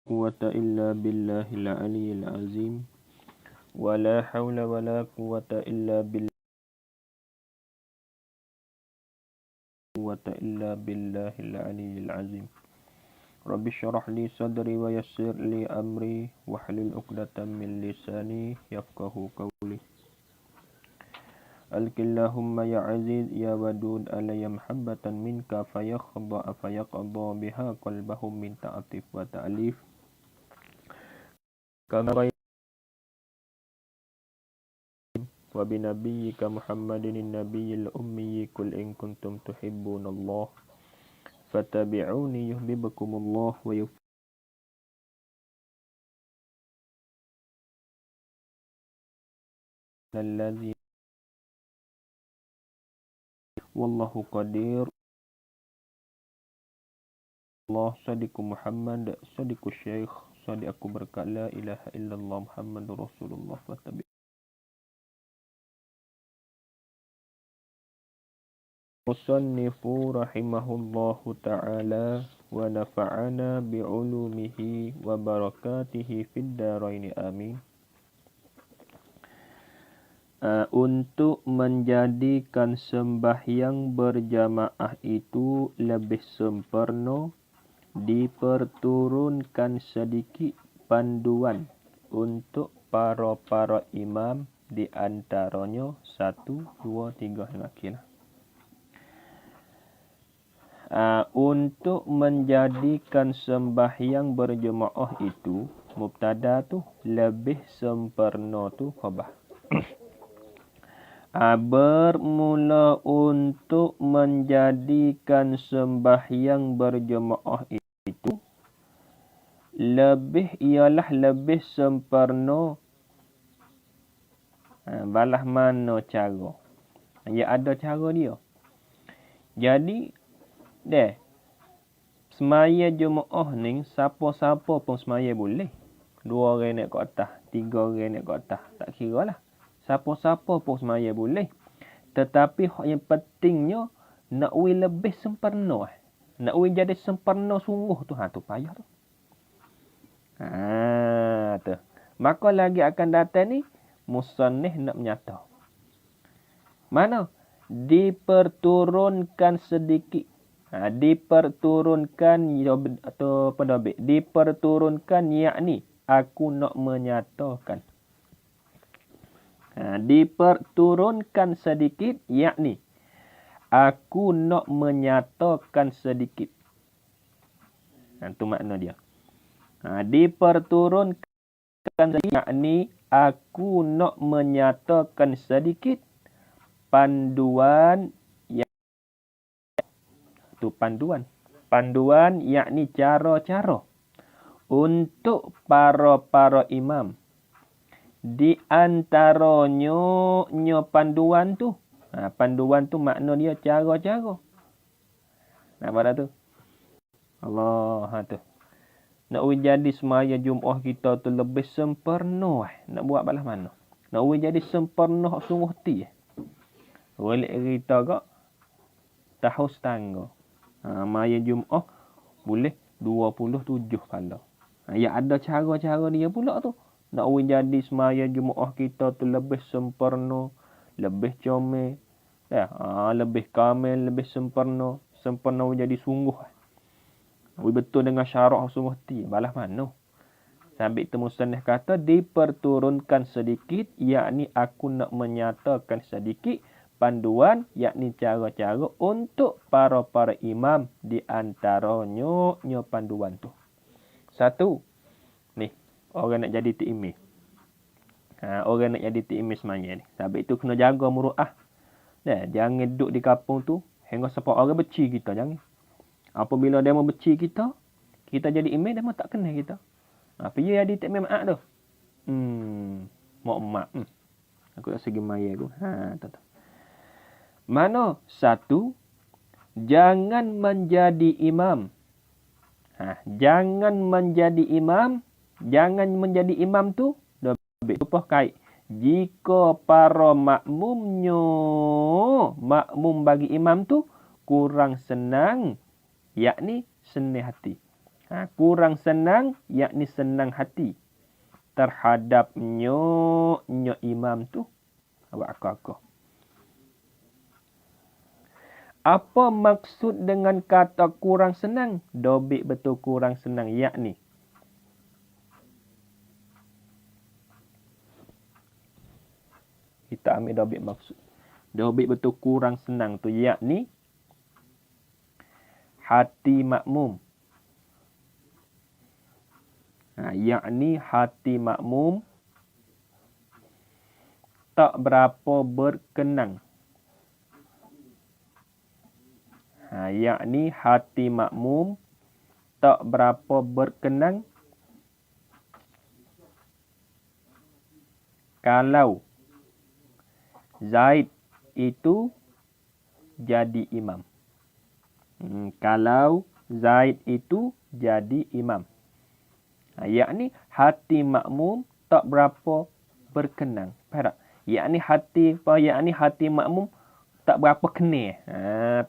قوة إلا بالله العلي العظيم ولا حول ولا قوة إلا بالله العلي العظيم رب اشرح لي صدري ويسر لي أمري واحلل عقدة من لساني يفقه قولي ألق اللهم يا عزيز يا ودود علي محبة منك فيقضى بها قلبهم من تعطف وتأليف كما وبنبيك محمد النبي الأمي قل إن كنتم تحبون الله فاتبعوني يحببكم الله ويغفر الذي والله قدير الله صدق محمد صدق الشيخ صدق بركة لا إله إلا الله محمد رسول الله فاتبع مصنف رحمه الله تعالى ونفعنا بعلومه وبركاته في الدارين آمين. Untuk menjadikan sembahyang berjamaah itu lebih sempurna, diperturunkan sedikit panduan untuk para imam, di antaranya 1, 2, 3 hingga akhir. Untuk menjadikan sembahyang berjemaah itu, mubtada tu lebih sempurna tu khabar. Bermula untuk menjadikan sembahyang berjemaah itu lebih ialah lebih sempurna. Balah mana cara? Ya ada cara dia. Jadi semaya jemaah ni siapa-siapa pun semaya boleh. 2 orang naik ke atas, 3 orang naik ke atas, tak kira lah. Siapa-siapa pun semaya boleh. Tetapi yang pentingnya nak lebih sempurna. Nak jadi sempurna sungguh tu, tu payah tu. Tu. Maka lagi akan datang ni musannif nak menyata. Mana? Diperturunkan sedikit. Diperturunkan atau pendobik. Diperturunkan yakni aku nak menyatakan. Diperturunkan sedikit yakni aku nak menyatakan sedikit. Itu makna dia. Diperturunkan sedikit yakni aku nak menyatakan sedikit panduan. Itu panduan. Panduan yakni cara-cara untuk para imam. Di antaranya panduan tu. Panduan tu makna dia cara-cara. Nampak tak tu? Allah tu. Nak jadi semaya Jumaat kita tu lebih sempurna. Nak buat balas mana? Nak jadi sempurna sungguh ti. Boleh kita kak tahu setangga. Maya Jumaat boleh 27 pala. Ya ada cara-cara dia pula tu. Nak jadi semaya Jumaat kita tu lebih sempurna, lebih comel, lebih kamil, lebih sempurna. Sempurna jadi sungguh. Betul dengan syarak sungguh ti. Balas mana? Sambil itu musannif kata diperturunkan sedikit, yakni aku nak menyatakan sedikit panduan, yakni cara-cara untuk para imam, di antaranya panduan tu. 1. Ni, orang nak jadi imam. Orang nak jadi imam semaya ni. Sambil itu kena jaga muruah. Jangan duduk di kampung tu hingga sampai orang benci kita, jangan. Apabila dia mau benci kita jadi imam, dia mau tak kenal kita. Apa dia jadi tak memang tu? Mak mak. Aku tak segi maya aku. Tak. Mana? 1, jangan menjadi imam. Jangan menjadi imam. Jangan menjadi imam tu lupa kait. Jika para makmum bagi imam tu kurang senang, yakni senang hati. Kurang senang, yakni senang hati terhadap nyo imam tu. Buat aku. Apa maksud dengan kata kurang senang? Dobik betul kurang senang, yakni. Kita ambil dobik maksud. Dobik betul kurang senang tu, yakni hati makmum. Yakni hati makmum tak berapa berkenang. Yakni hati makmum tak berapa berkenang kalau Zaid itu jadi imam. Kalau Zaid itu jadi imam. Yakni hati makmum tak berapa berkenang. Faham tak? Yakni hati makmum tak berapa kena.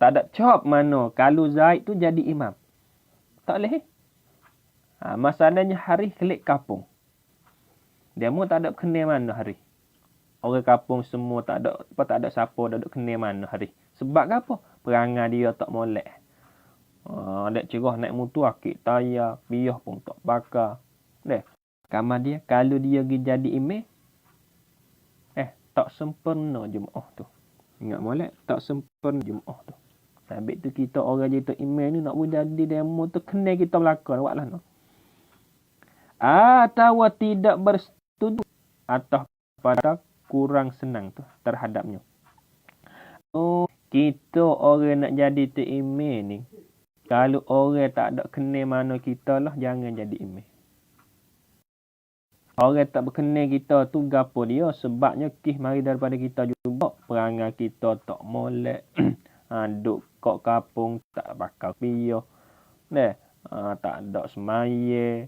Tak ada cop mana kalau Zaid tu jadi imam. Tak boleh. Masalahnya hari kelik kapung. Dia mu tak ada kena mana hari. Orang kapung semua tak ada siapa dak kena mana hari. Sebab apa? Perangai dia tak molek. Dek cerah naik motor akik tayar, piyah pun tak bakar. Deh. Kamar dia kalau dia pergi jadi imam tak sempurna Jumaat tu. Ingat molek, tak sempurna Jumaat tu. Sabit tu kita orang jadi imam ni nak jadi demo tu kena kita belakang buatlah no. Atau tidak bersetuju atau pada kurang senang tu terhadapnya. Kita orang nak jadi tu imam ni, kalau orang tak ada kena mana kita lah, jangan jadi imam. Orang tak berkenal kita tu gapo dia, sebabnya kih mari daripada kita juga. Perangai kita tak molek. Duk kok kapung tak bakal piyah. Tak ada semaya.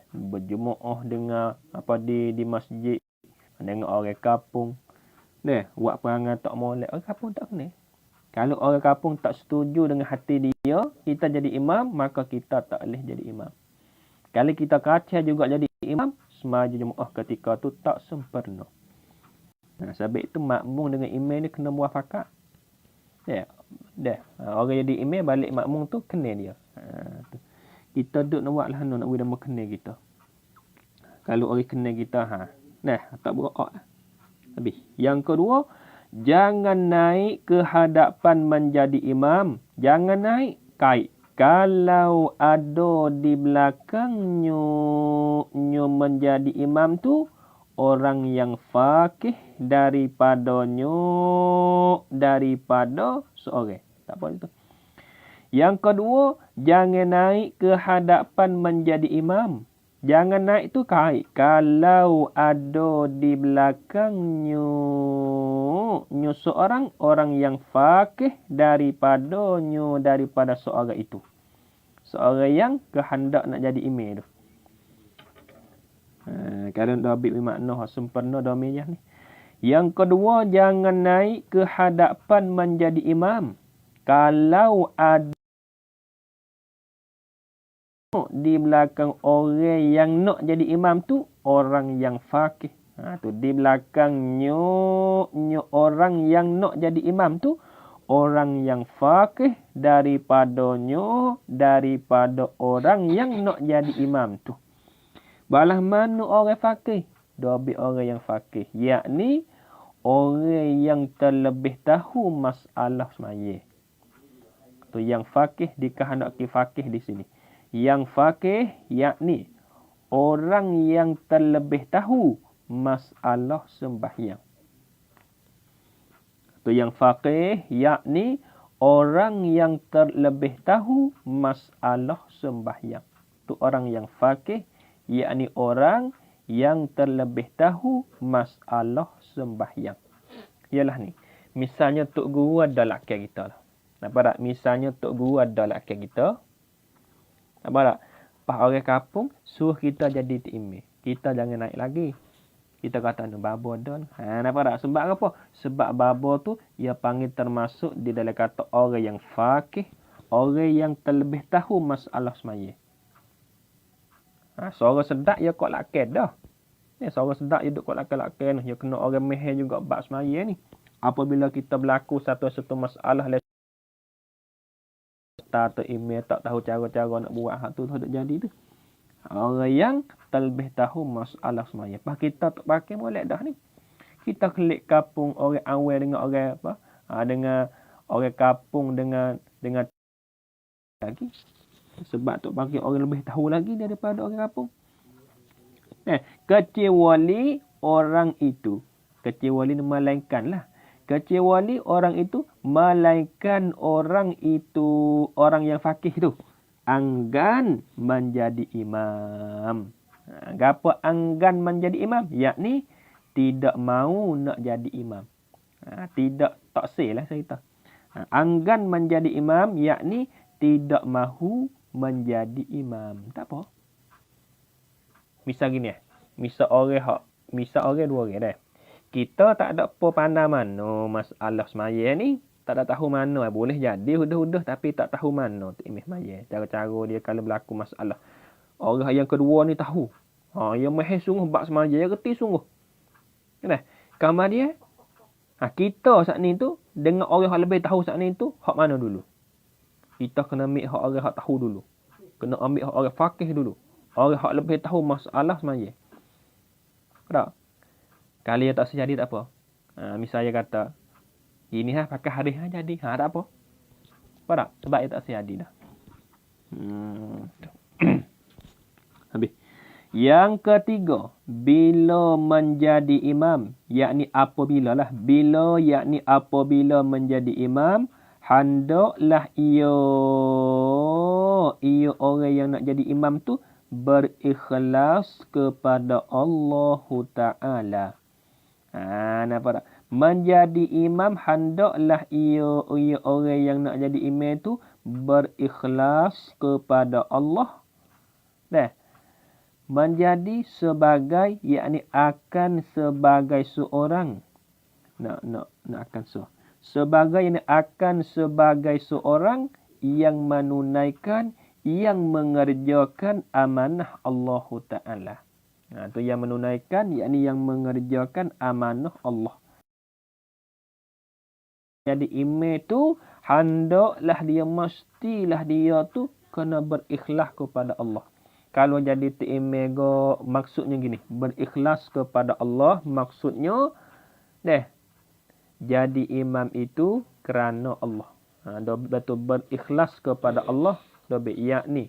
Berjemaah dengan di masjid dengan orang kapung. Buat perangai tak molek. Orang kapung tak kenal. Kalau orang kapung tak setuju dengan hati dia, kita jadi imam, maka kita tak boleh jadi imam. Kalau kita kacau juga jadi imam, semaya Jumaat ketika tu tak sempurna. Sebab itu makmum dengan imam ni kena muafakat. Orang jadi imam balik makmum tu kena dia. Kita duduk nak buat lah nak beri nama kena kita. Kalau orang kena kita tak beroak. Habis. Yang kedua, jangan naik ke hadapan menjadi imam. Jangan naik kait. Kalau ada di belakangnya menjadi imam tu orang yang faqih daripada seorang. Tak apa itu. Yang kedua, jangan naik ke hadapan menjadi imam. Jangan naik tu kait. Kalau ada di belakangnya seorang orang yang faqih daripada seorang itu. Seorang yang kehendak nak jadi imam tu. Kalau dah ambil makna sempurna dah mejah ni. Yang kedua, jangan naik ke hadapan menjadi imam. Kalau ada di belakang orang yang nak jadi imam tu orang yang faqih. Tu di belakangnya orang yang nak jadi imam tu orang yang faqih daripada orang yang nak jadi imam tu. Balah mana orang faqih? Dobik orang yang faqih, yakni orang yang terlebih tahu masalah semaya. Tu yang faqih dikehendaki faqih di sini. Yang faqih yakni orang yang terlebih tahu masalah sembahyang. Tu yang faqih yakni orang yang terlebih tahu masalah sembahyang. Tu orang yang faqih yakni orang yang terlebih tahu masalah sembahyang. Ialah ni. Misalnya Tok Guru ada laki kita lah. Nampak tak? Misalnya Tok Guru ada laki kita. Nampak tak? Pas orang kampung suruh kita jadi imam. Kita jangan naik lagi. Kita kata babo don. Nampak tak? Sebab apa? Sebab babo tu ia panggil termasuk di dalam kata orang yang faqih, orang yang terlebih tahu masalah semaya. Suara sedap ya kok laken dah. Suara sedap ya duk kok laken-laken. Ya kena orang meher juga bab semaya ni. Apabila kita berlaku satu-satu masalah atau email tak tahu cara-cara nak buat hak tu tak jadi tu. Orang yang terlebih tahu masalah semaya. Pas kita tak pakai molek dah ni. Kita klik kapung orang awal dengan orang apa? Dengan orang kapung dengan lagi. Sebab tu pakai orang lebih tahu lagi daripada orang kapung. Kecuali orang itu. Kecuali ni melainkan lah. Kecuali orang itu, melainkan orang itu, orang yang fakih tu, enggan menjadi imam. Gapo enggan menjadi imam? Yakni tidak mau nak jadi imam. Tidak, tak say lah saya kata. Enggan menjadi imam, yakni tidak mahu menjadi imam. Tak apa. Misal gini misal orang dua orang dah. Kita tak ada apa pandai mana masalah semaya ni. Tak ada tahu mana. Boleh jadi hudah-hudah tapi tak tahu mana tu imam semaya. Cara-cara dia kalau berlaku masalah. Orang yang kedua ni tahu. Yang mahir sungguh bab semaya. Dia reti sungguh. Kenapa? Kamar dia. Kita saat ni tu. Dengan orang yang lebih tahu saat ni tu. Hak mana dulu? Kita kena ambil hak orang yang tahu dulu. Kena ambil hak orang fakih dulu. Orang yang lebih tahu masalah semaya. Tak? Kalau dia tak sejadi tak apa. Misalnya kata, ini pakai hadis jadi. Tak apa. Apa tak? Sebab dia tak sejadi dah. Habis. Yang ketiga, bila menjadi imam, yakni apabila lah. Bila yakni apabila menjadi imam, hendaklah ia orang yang nak jadi imam tu berikhlas kepada Allah Ta'ala. Nampak tak? Menjadi imam hendaklah ia orang yang nak jadi imam tu berikhlas kepada Allah. Menjadi sebagai, yakni akan sebagai seorang. Nak akan sebagai, yakni akan sebagai seorang yang menunaikan, yang mengerjakan amanah Allah Ta'ala. Itu yang menunaikan, yakni yang mengerjakan amanah Allah. Jadi imam tu, hendaklah dia, mestilah dia tu kena berikhlas kepada Allah. Kalau jadi tu imam maksudnya gini, berikhlas kepada Allah, maksudnya, jadi imam itu kerana Allah. Betul berikhlas kepada Allah, yakni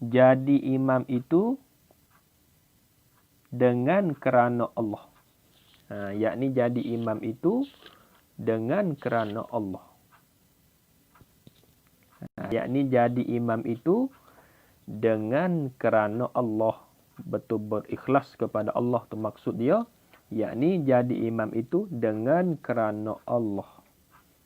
jadi imam itu dengan kerana Allah. Yakni jadi imam itu dengan kerana Allah. Yakni jadi imam itu dengan kerana Allah. Betul berikhlas kepada Allah tu maksud dia. Yakni jadi imam itu dengan kerana Allah.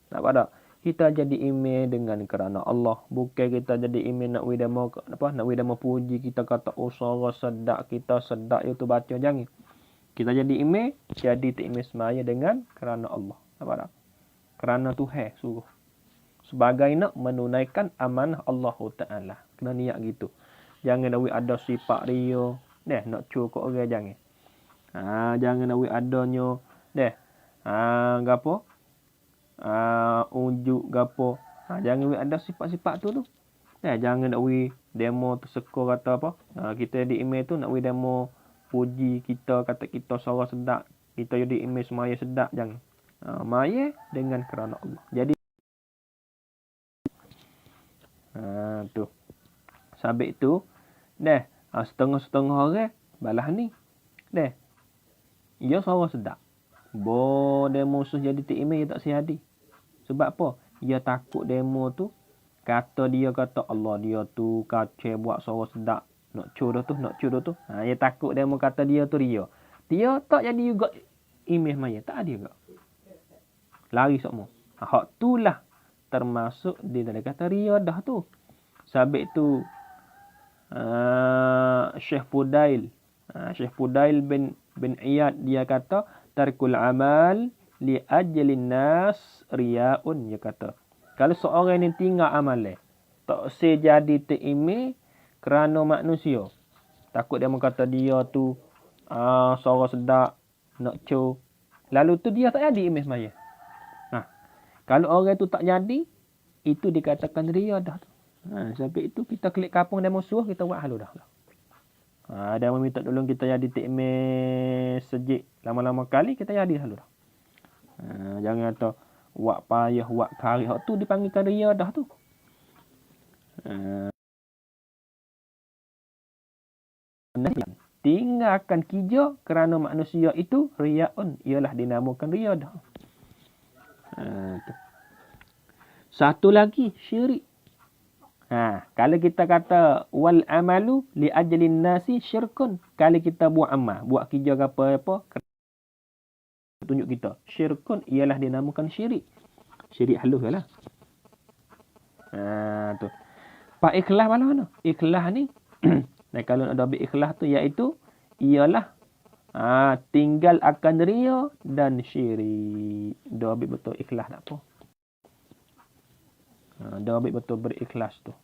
Nampak tak? Kita jadi imam dengan kerana Allah. Bukan kita jadi imam nak widama puji, kita kata suara sedap, kita sedap itu baca, jangan. Kita jadi imam imam semaya dengan kerana Allah. Nampak tak? Kerana Tuhan suruh. Sebagai nak menunaikan amanah Allah Ta'ala. Kena niat gitu. Jangan ada sifat ria. Nak cukup orang jangan. Jangan adanya. Gapo? Unjuk gapo. Jangan ada sifat-sifat tu. Jangan nak demo terseko kata apa. Kita di email tu nak demo puji kita, kata kita suara sedap. Kita jadi email semaya sedap, jangan. Maya dengan kerana Allah. Jadi tu. Sabit tu setengah-setengah orang balah ni. Ia suara sedap. Demo musuh jadi email tak siadi. Sebab apa? Dia takut demo tu kata Allah dia tu kacau buat suara sedap. Nak curi tu. Dia takut demo kata dia tu ria. Dia tak jadi juga email maya. Tak ada juga. Lari semua. Hak tu lah termasuk di dalam kata ria dah tu. Sabit tu Syekh Fudail bin Iyad dia kata tarkul amal li ajlin nas riaun, dia kata Kalau seorang ni tinggal amalan, tak sejadi teime kerana manusia. Takut dia kata dia tu suara sedap, nak co. Lalu tu dia tak jadi imej semaya. Kalau orang tu tak jadi, itu dikatakan ria dah tu. Sampai itu kita klik kapung dan musuh, kita buat halu dah. Dia meminta tolong kita jadi tikme sejik lama-lama kali, kita jadi halu dah. Jangan kata buat payah, buat kari. Hak tu dipanggilkan ria dah tu. Tinggalkan kijak kerana manusia itu riaun. Ialah dinamakan ria dah. Satu lagi syirik. Kalau kita kata wal amalu li ajlin nasi syirkun. Kalau kita buat amal, buat kerja apa-apa, tunjuk kita. Syirkun ialah dinamakan syirik. Syirik halus lah. Tu. Pak ikhlas mana? Ikhlas ni dan kalau nak ada ikhlas tu iaitu ialah tinggal akan ria dan syirik. Dah betul ikhlas tak apa. Dah betul berikhlas tu.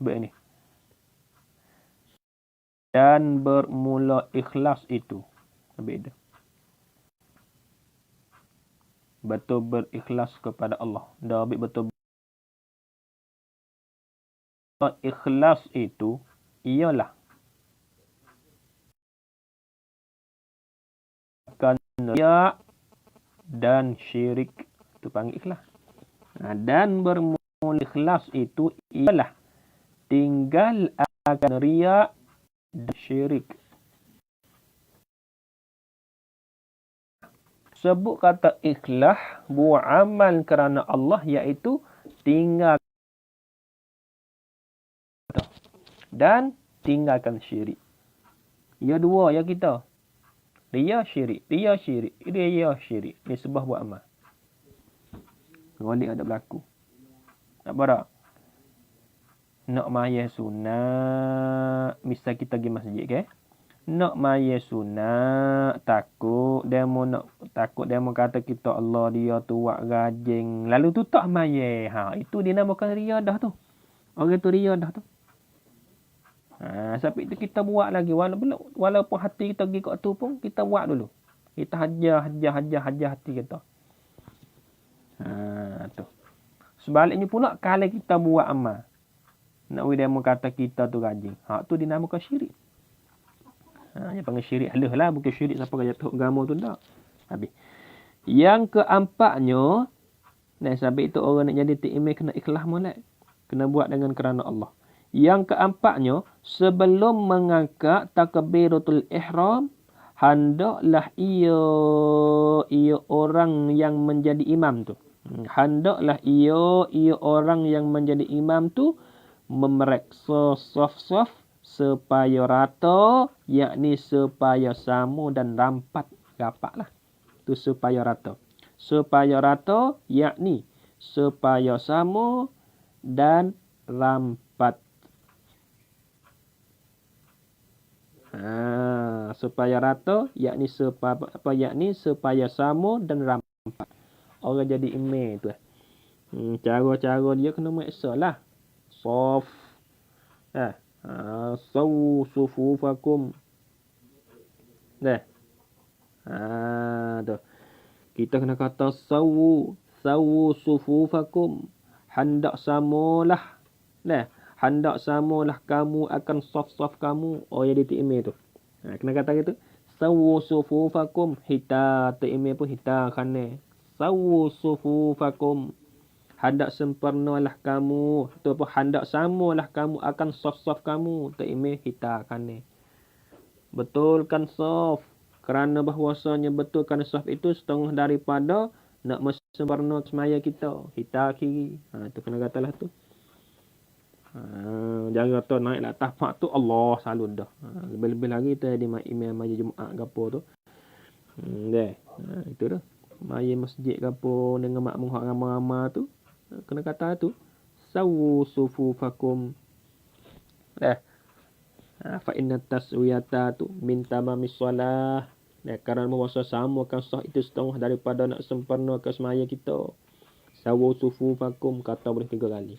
Baik ni. Dan bermula ikhlas itu. Beda. Betul berikhlas kepada Allah. Dah betul. Ikhlas itu ialah akan ria dan syirik. Itu panggil ikhlas. Dan bermula ikhlas itu ialah tinggal akan ria dan syirik. Sebut kata ikhlas, buat amal kerana Allah iaitu tinggal dan tinggalkan syirik. Ya dua ya kita. Ria syirik, ria syirik, ria syirik. Ini sebab buat amal. Golik ada berlaku. Tak berapa? Nak maya sunat. Misal kita pergi masjid ke? Nak maya sunat. Takut dia mau kata kita Allah dia tu buat rajin. Lalu tu tak maya. Itu dinamakan ria dah tu. Orang tu ria dah tu. Sampai itu kita buat lagi. Walaupun hati kita pergi kat tu pun, kita buat dulu. Kita hajar hati kita. Tu. Sebaliknya pula, kalau kita buat amal, nak dia mau kata kita tu rajin. Tu dinamakan syirik. Yang panggil syirik halus lah. Bukan syirik siapa kaya jatuh agama tu tak. Habis. Yang keempatnya, sampai itu orang nak jadi tikmeh kena ikhlas molek. Kena buat dengan kerana Allah. Yang keempatnya, sebelum mengangkat takbiratul ihram, hendaklah ia orang yang menjadi imam tu. Hendaklah ia orang yang menjadi imam tu memeriksa saf-saf supaya rata, yakni supaya sama dan rapat lah. Tu supaya rata. Supaya rata, yakni supaya sama dan rapat. Supaya rata, yakni supaya sama dan rapat. Orang jadi imam tu. Cara-cara dia kena meksa lah. Saf. Sawu sufufakum. Tu. Kita kena kata sawu sufufakum. Hendak samalah. Hendak samalah kamu akan saf-saf kamu. Yang di imam tu. Kena kata gitu. Sawu sufufakum. Hita imam pun hita khane. Sawu sufufakum. Hendak sempurnalah kamu. Ataupun hendak samalah kamu akan saf-saf kamu. Imam hita khane. Betulkan saf. Kerana bahwasanya betulkan saf itu setengah daripada nak sempurna semaya kita. Hita kiri. Tu kena katalah tu. Jangan kata naik lah tapak tu Allah salun dah. Lebih-lebih lagi kita di imam majlis Jumaat ke apa tu. Itu dah. Majlis masjid ke apa dengan makmum hak ramai-ramai tu. Kena kata tu. Sawu sufufakum. Fa inna taswiyata tu min tamamis solah. Kerana bahasa samakan sah itu setengah daripada nak sempurnakan semaya kita. Sawu sufufakum, kata boleh 3 kali.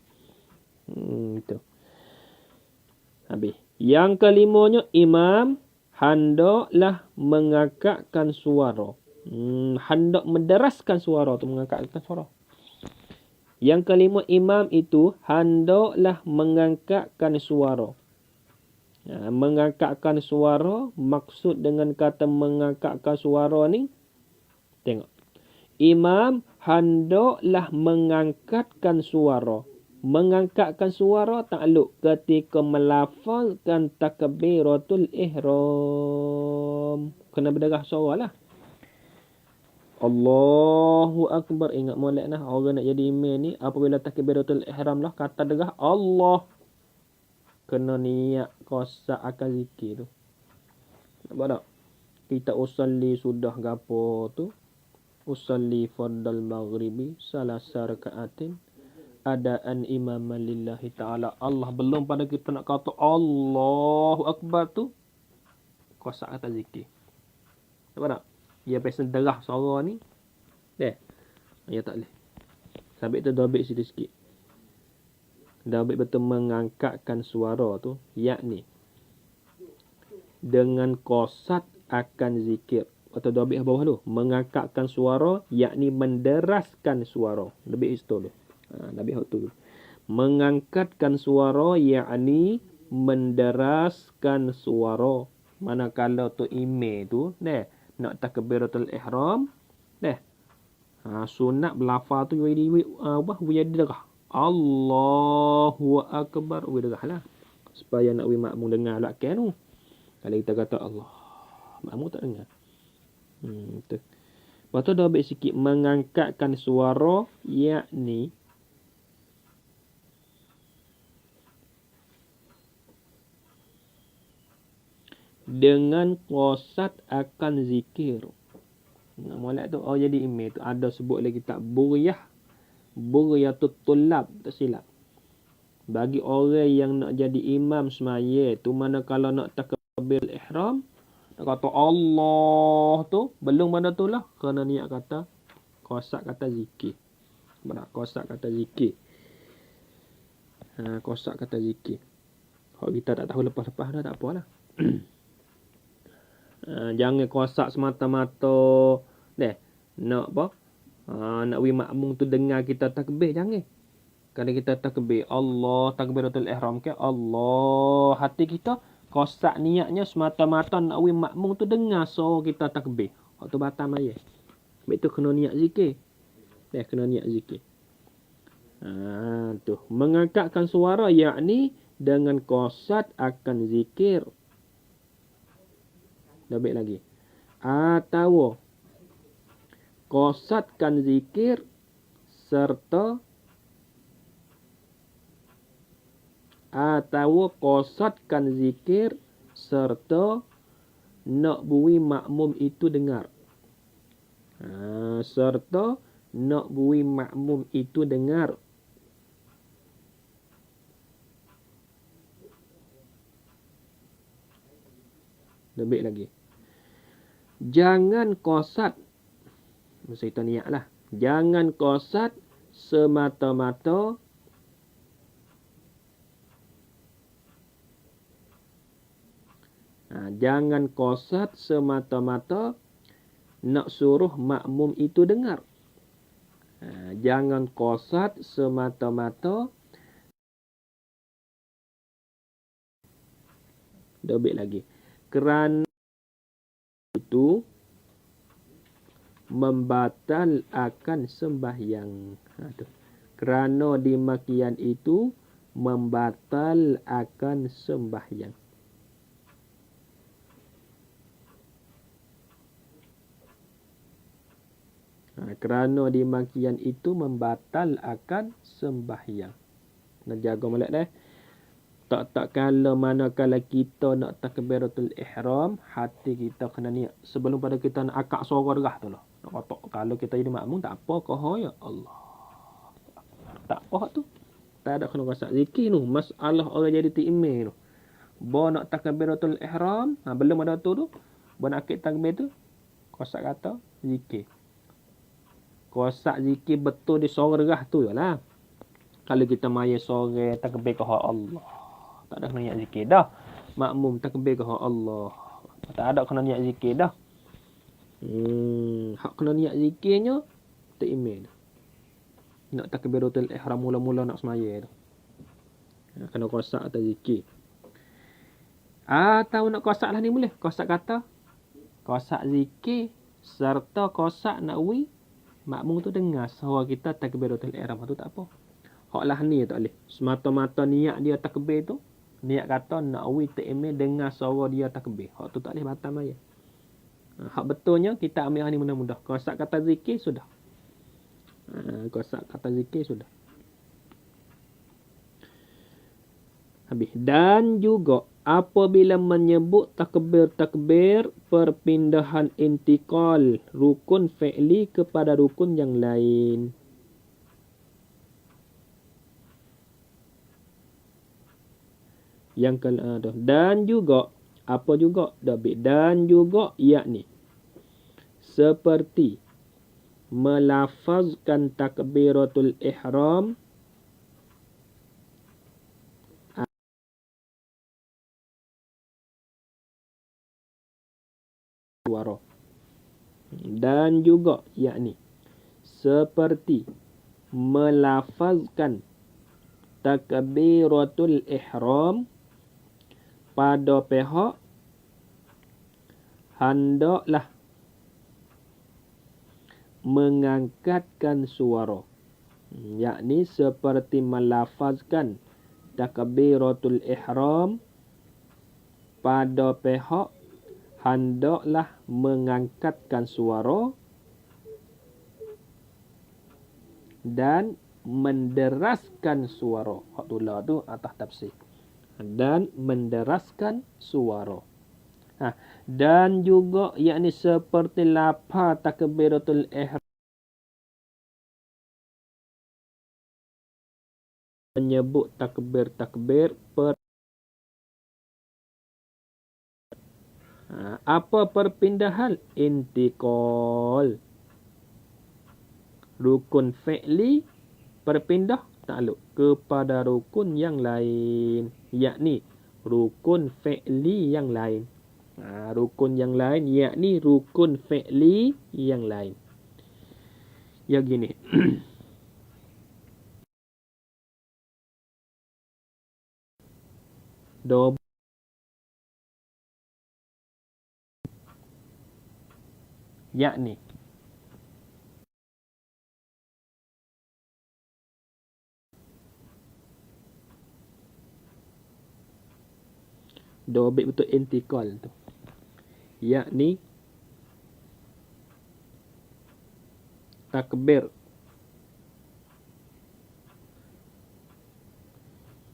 Itu. Habis. Yang kelimanya, imam hendaklah mengangkatkan suara. Hendak menderaskan suara tu, mengangkatkan suara. Yang kelima, imam itu hendaklah mengangkatkan suara. Mengangkatkan suara, maksud dengan kata mengangkatkan suara ni, tengok. Imam hendaklah mengangkatkan suara. Mengangkatkan suara takluk ketika melafazkan takbiratul ihram. Kena berderah suara lah. Allahu Akbar. Ingat molek nah, orang nak jadi imam ni, apabila takbiratul ihram lah, kata derah Allah. Kena niat kosak akan zikir tu. Nampak tak? Kita usalli sudah gapo tu. Usalli fardal maghribi salasa rakaatin adaan imaman lillahi ta'ala. Allah belum pada kita nak kata Allahu Akbar tu, kosak kata zikir. Nampak tak? Dia pasal derah suara ni. Ya tak boleh. Sampai tu dobit sikit-sikit. Dobit betul mengangkatkan suara tu, yakni dengan qasad akan zikir. Atau dobit bawah tu, mengangkatkan suara, yakni menderaskan suara. Dobit itu tu. Dobit tu. Mengangkatkan suara, yakni menderaskan suara. Manakala tu imam tu, nak takbiratul ihram, sunat berlafaz tu jadi derah. Allahu Akbar, derah lah. Supaya nak makmum dengar belakang tu. Kalau kita kata Allah, makmum tak dengar. Tu. Lepas tu dah ambil sikit mengangkatkan suara, yakni dengan qasad akan zikir. Molek tu, jadi imam tu ada sebut lagi tak Buriyatut tulab, tak silap. Bagi orang yang nak jadi imam semaya tu, manakala nak takbir ihram, nak kata Allah tu, belum pada tu lah, kerana niat kata qasad kata zikir. Qasad kata zikir. Qasad kata zikir. Kalau kita tak tahu lepas-lepas dah, tak apalah. Jangan qasad semata-mata nak apa? Nak makmum tu dengar kita takbir, jangan. Kalau kita takbir Allah, takbiratul ihram ke Allah, hati kita qasad niatnya semata-mata nak makmum tu dengar suara kita takbir. Waktu batam aja. Sebab tu kena niat zikir. Kena niat zikir. Tu mengangkatkan suara, yakni dengan qasad akan zikir. Lebih lagi. Atau qasadkan zikir serta nak bui makmum itu dengar. Serta nak bui makmum itu dengar. Lebih lagi. Jangan qasad, mesti itu niat lah. Jangan qasad semata-mata jangan qasad semata-mata nak suruh makmum itu dengar. Jangan qasad semata-mata. Dobit lagi. Kerana itu membatal akan sembahyang. Kerana demikian itu membatal akan sembahyang. Kerana demikian itu membatal akan sembahyang. Nak jaga molek dah. Tak kala manakala kita nak takbiratul ihram, hati kita kena niat. Sebelum pada kita nak akak suara derah tu lah. Nak kata, kalau kita jadi makmum, tak apa kau ya Allah. Tak apa tu. Tak ada kena rasa zikir tu. Masalah orang jadi imam tu. Bawa nak takbiratul ihram, belum ada tu. Bawa nak akik takbir tu, kosak kata zikir. Kosak zikir betul di sorah tu lah. Kalau kita maya sore takbir ke Allah. Tak ada kena niat zikir dah. Makmum takbir ke Allah. Tak ada kena niat zikir dah. Hak kena niat zikirnya tak email. Nak takbiratul ihram mula-mula nak semaya tu. Kena kosak atau zikir. Tahu nak kosak lah ni boleh. Kosak kata. Kosak zikir. Serta kosak nak makmum tu dengar suara kita takbiratul ihram tu tak apa. Hak lah ni tak boleh. Semata-mata niat dia takbir tu. Niat kata nak tak email dengar suara dia takbir. Hak tu tak boleh batal maya. Hak betulnya kita ambil hal ni mudah-mudah. Kosak kata zikir sudah. Kosak kata zikir sudah. Habis. Dan juga apabila menyebut takbir-takbir perpindahan intikal rukun fi'li kepada rukun yang lain. Yang kedua. Dan juga. Apa juga? Dan juga yakni. Seperti melafazkan takbiratul ihram suara. Dan juga yakni seperti melafazkan takbiratul ihram pada pihak hendaklah mengangkatkan suara. Yakni seperti melafazkan takbiratul ihram pada pihak hendaklah mengangkatkan suara dan menderaskan suara. Hak tulah tu atas tafsir. Dan menderaskan suara. Dan juga yakni seperti lafaz takbiratul ihram menyebut takbir-takbir apa perpindahan intikal rukun fi'li berpindah takluk kepada rukun yang lain, yakni rukun fi'li yang lain. Rukun yang lain yakni rukun fi'li yang lain. Ya gini. Yakni dobit betul intikal tu. Yakni takbir.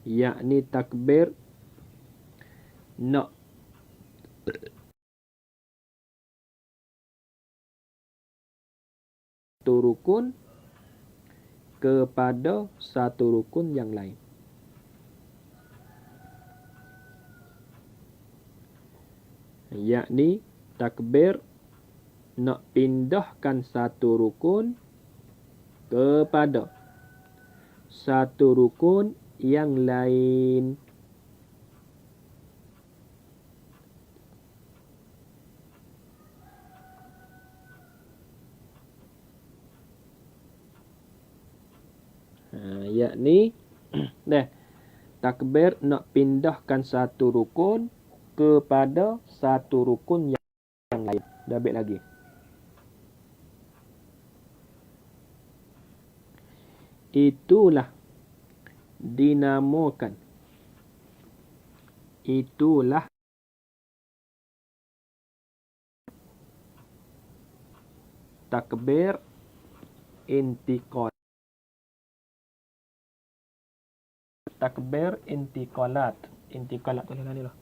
Yakni takbir nak satu rukun kepada satu rukun yang lain. Yakni takbir nak pindahkan satu rukun kepada satu rukun yang lain. Yakni takbir nak pindahkan satu rukun kepada satu rukun yang lain. Dah baik lagi. Itulah dinamakan. Itulah takbir intikal. Takbir intikalat. Intikalat tu lah ni lah.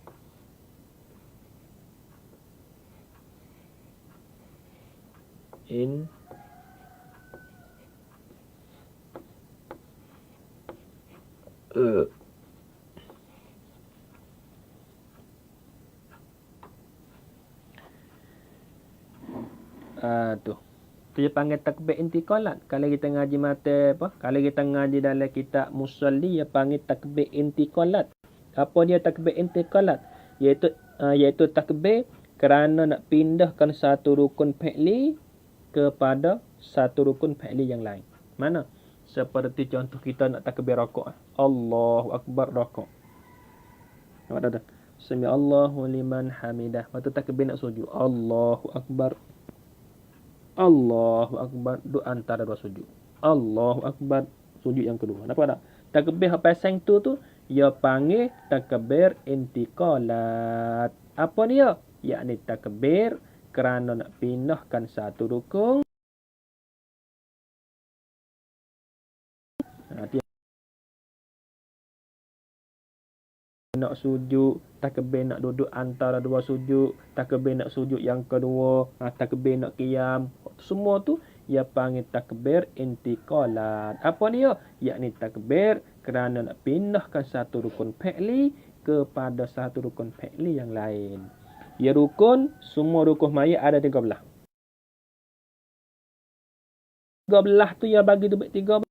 Tu. Tu dia panggil takbir intiqalat. Kalau kita ngaji mata apa? Kalau kita ngaji dalam kitab musalli, dia panggil takbir intiqalat. Apa dia takbir intiqalat? Iaitu takbir kerana nak pindahkan satu rukun fi'li kepada satu rukun fi'li yang lain. Mana? Seperti contoh kita nak takbir rakaat. Allahu akbar rakaat. Nampak tak? Sami Allahu liman hamidah. Waktu takbir nak sujud. Allahu akbar. Allahu akbar. Duk antara dua sujud. Allahu akbar. Sujud yang kedua. Nampak tak? Takbir apa pasang tu ia panggil takbir intiqalat. Apa dia? Yakni takbir kerana nak pindahkan satu rukun. Nak sujud, takbir nak duduk antara dua sujud, takbir nak sujud yang kedua, takbir nak qiyam. Semua tu ia panggil takbir intiqalat. Apa dia? Yakni takbir kerana nak pindahkan satu rukun fi'li kepada satu rukun fi'li yang lain. Ya rukun, semua rukun mayat ada 13. 13 tu ia bagi tu 13.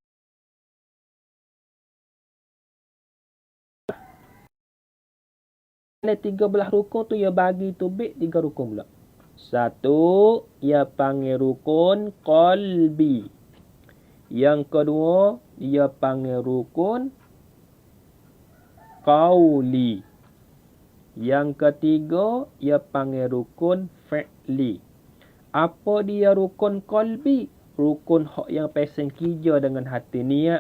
Ada 13 rukun tu ia bagi tu 3 rukun pula. Satu, ia panggil rukun qalbi. Yang kedua, ia panggil rukun qauli. Yang ketiga, ia panggil rukun fi'li. Apa dia rukun qalbi? Rukun hak yang pasang kija dengan hati niat.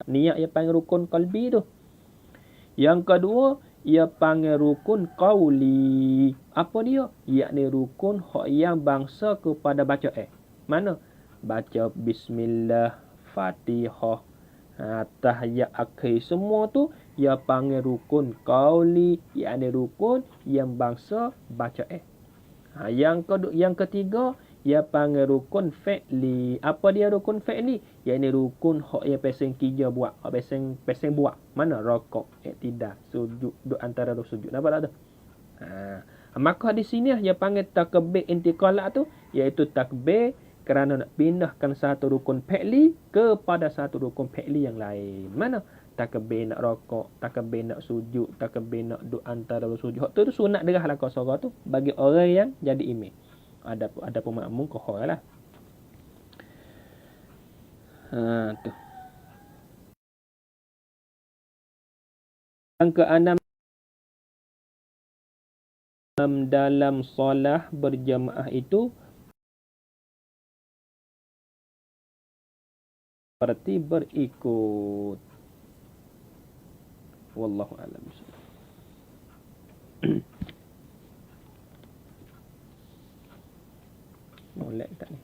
Niat ia panggil rukun qalbi tu. Yang kedua, ia panggil rukun qauli. Apa dia? Yakni rukun hak yang bangsa kepada baca Mana? Baca bismillah, Fatihah, tahiyat akhir, semua tu ia panggil rukun qauli, yakni rukun yang bangsa baca Yang ketiga, ia panggil rukun fi'li. Apa dia rukun fi'li? Yakni rukun hak yang pasang kija buat, hak pasang buat. Mana? Rakaat, i'tidal, sujud, duduk antara dua sujud. Nampak tak tu? Maka di sini ia panggil takbir intiqalat tu, iaitu takbir kerana nak pindahkan satu rukun fi'li kepada satu rukun fi'li yang lain. Mana? Takbir nak rakaat, takbir nak sujud, takbir nak duduk antara dua sujud. Hak tu sunat derahlah qasara tu bagi orang yang jadi imam. Ada pemakmum kohor lah. Tu. Yang keenam, dalam solah berjamaah itu seperti berikut. Wallahu a'lam. Molek tak ni?